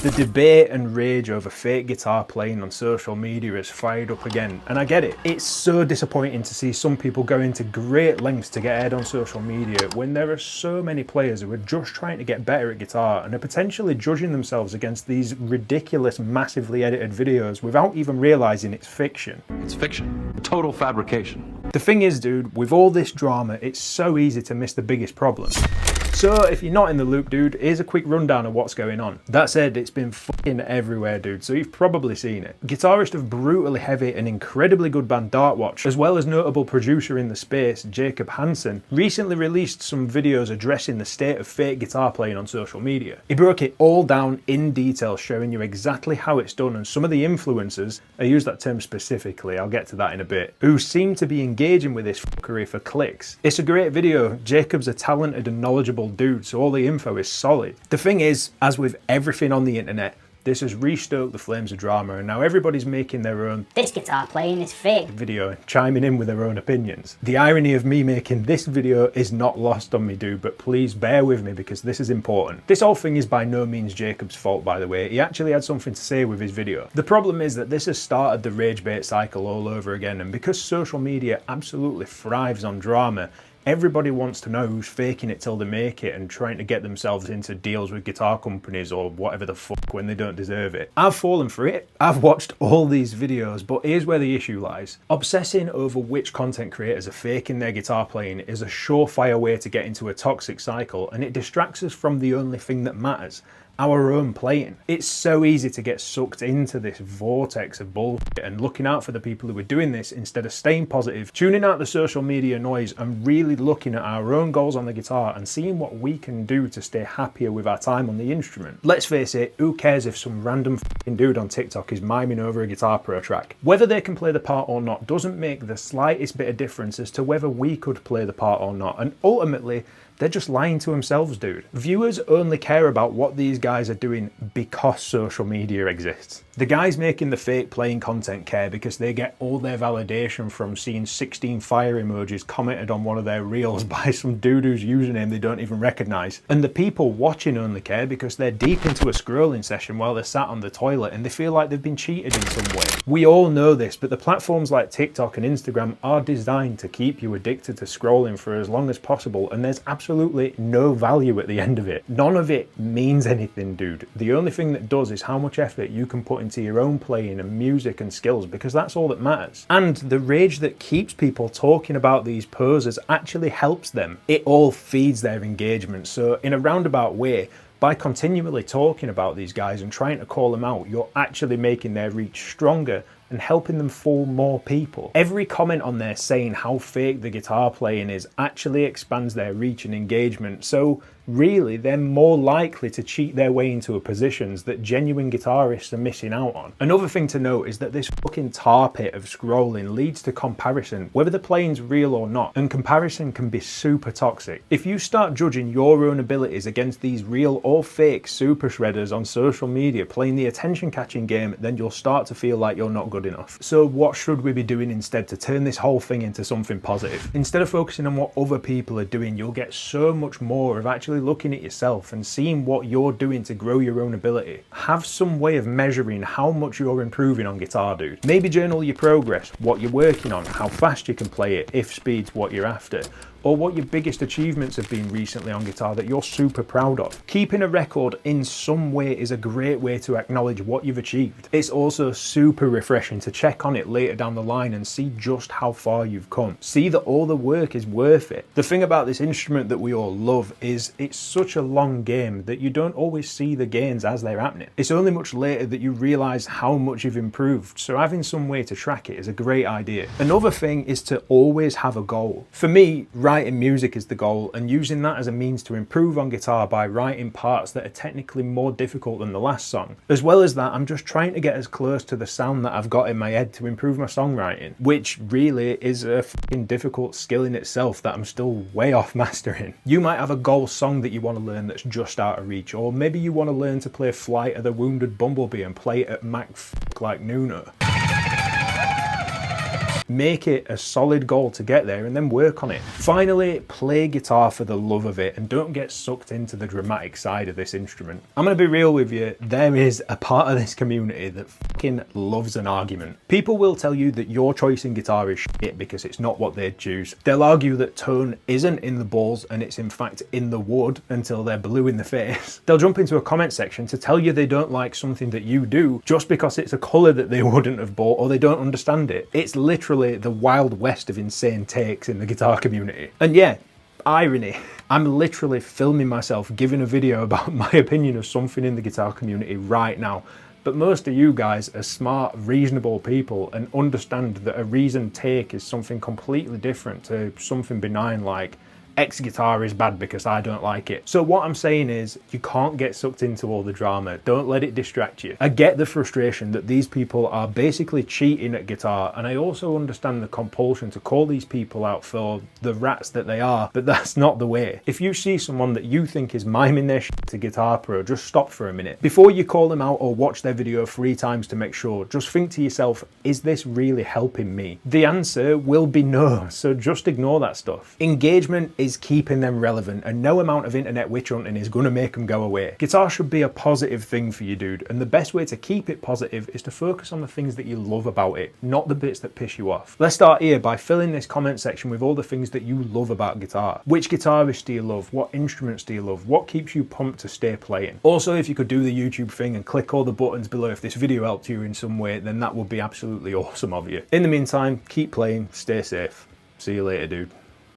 The debate and rage over fake guitar playing on social media is fired up again, and I get it. It's so disappointing to see some people go into great lengths to get ahead on social media when there are so many players who are just trying to get better at guitar and are potentially judging themselves against these ridiculous, massively edited videos without even realizing it's fiction. It's fiction. Total fabrication. The thing is, dude, with all this drama, it's so easy to miss the biggest problem. So if you're not in the loop, dude, here's a quick rundown of what's going on. That said, it's been fucking everywhere, dude, so you've probably seen it. Guitarist of brutally heavy and incredibly good band Dartwatch, as well as notable producer in the space, Jacob, recently released some videos addressing the state of fake guitar playing on social media. He broke it all down in detail, showing you exactly how it's done and some of the influencers, I use that term specifically, I'll get to that in a bit, who seem to be engaging with this fuckery for clicks. It's a great video. Jacob's a talented and knowledgeable dude, so all the info is solid. The thing is, as with everything on the internet, this has restoked the flames of drama, and now everybody's making their own "this guitar playing is fake" video and chiming in with their own opinions. The irony of me making this video is not lost on me, dude, but please bear with me because this is important. This whole thing is by no means Jacob's fault, by the way. He actually had something to say with his video. The problem is that this has started the rage bait cycle all over again, and because social media absolutely thrives on drama, everybody wants to know who's faking it till they make it and trying to get themselves into deals with guitar companies or whatever the fuck when they don't deserve it. I've fallen for it. I've watched all these videos, but here's where the issue lies. Obsessing over which content creators are faking their guitar playing is a surefire way to get into a toxic cycle, and it distracts us from the only thing that matters: our own playing. It's so easy to get sucked into this vortex of bullshit and looking out for the people who are doing this instead of staying positive, tuning out the social media noise and really looking at our own goals on the guitar and seeing what we can do to stay happier with our time on the instrument. Let's face it, who cares if some random fucking dude on TikTok is miming over a Guitar Pro track? Whether they can play the part or not doesn't make the slightest bit of difference as to whether we could play the part or not, and ultimately, they're just lying to themselves, dude. Viewers only care about what these guys are doing because social media exists. The guys making the fake playing content care because they get all their validation from seeing 16 fire emojis commented on one of their reels by some dude whose username they don't even recognize. And the people watching only care because they're deep into a scrolling session while they're sat on the toilet and they feel like they've been cheated in some way. We all know this, but the platforms like TikTok and Instagram are designed to keep you addicted to scrolling for as long as possible, and there's absolutely no value at the end of it. None of it means anything, dude. The only thing that does is how much effort you can put into your own playing and music and skills, because that's all that matters. And the rage that keeps people talking about these posers actually helps them. It all feeds their engagement. So in a roundabout way, by continually talking about these guys and trying to call them out, you're actually making their reach stronger and helping them fool more people. Every comment on there saying how fake the guitar playing is actually expands their reach and engagement, so really they're more likely to cheat their way into positions that genuine guitarists are missing out on. Another thing to note is that this fucking tar pit of scrolling leads to comparison, whether the playing's real or not, and comparison can be super toxic. If you start judging your own abilities against these real or fake super shredders on social media playing the attention catching game, then you'll start to feel like you're not good enough. So what should we be doing instead to turn this whole thing into something positive? Instead of focusing on what other people are doing, you'll get so much more of actually looking at yourself and seeing what you're doing to grow your own ability. Have some way of measuring how much you're improving on guitar, dude. Maybe journal your progress, what you're working on, how fast you can play it, if speed's what you're after, or what your biggest achievements have been recently on guitar that you're super proud of. Keeping a record in some way is a great way to acknowledge what you've achieved. It's also super refreshing to check on it later down the line and see just how far you've come. See that all the work is worth it. The thing about this instrument that we all love is it's such a long game that you don't always see the gains as they're happening. It's only much later that you realize how much you've improved, so having some way to track it is a great idea. Another thing is to always have a goal. For me, writing music is the goal, and using that as a means to improve on guitar by writing parts that are technically more difficult than the last song. As well as that, I'm just trying to get as close to the sound that I've got in my head to improve my songwriting, which really is a fucking difficult skill in itself that I'm still way off mastering. You might have a goal song that you want to learn that's just out of reach, or maybe you want to learn to play Flight of the Wounded Bumblebee and play it at Mac like Nuno. Make it a solid goal to get there and then work on it. Finally, play guitar for the love of it and don't get sucked into the dramatic side of this instrument. I'm gonna be real with you, there is a part of this community that fucking loves an argument. People will tell you that your choice in guitar is shit because it's not what they'd choose. They'll argue that tone isn't in the balls and it's in fact in the wood until they're blue in the face. They'll jump into a comment section to tell you they don't like something that you do just because it's a colour that they wouldn't have bought or they don't understand it. It's literally the wild west of insane takes in the guitar community. And yeah, irony. I'm literally filming myself giving a video about my opinion of something in the guitar community right now. But most of you guys are smart, reasonable people and understand that a reasoned take is something completely different to something benign like X guitar is bad because I don't like it. So what I'm saying is you can't get sucked into all the drama. Don't let it distract you. I get the frustration that these people are basically cheating at guitar, and I also understand the compulsion to call these people out for the rats that they are, but that's not the way. If you see someone that you think is miming their shit to Guitar Pro, just stop for a minute. Before you call them out or watch their video 3 times to make sure, just think to yourself, is this really helping me? The answer will be no, so just ignore that stuff. Engagement is keeping them relevant, and no amount of internet witch hunting is going to make them go away. Guitar should be a positive thing for you, dude, and the best way to keep it positive is to focus on the things that you love about it, not the bits that piss you off. Let's start here by filling this comment section with all the things that you love about guitar. Which guitarists do you love? What instruments do you love? What keeps you pumped to stay playing? Also, if you could do the YouTube thing and click all the buttons below if this video helped you in some way, then that would be absolutely awesome of you. In the meantime, keep playing, stay safe. See you later, dude.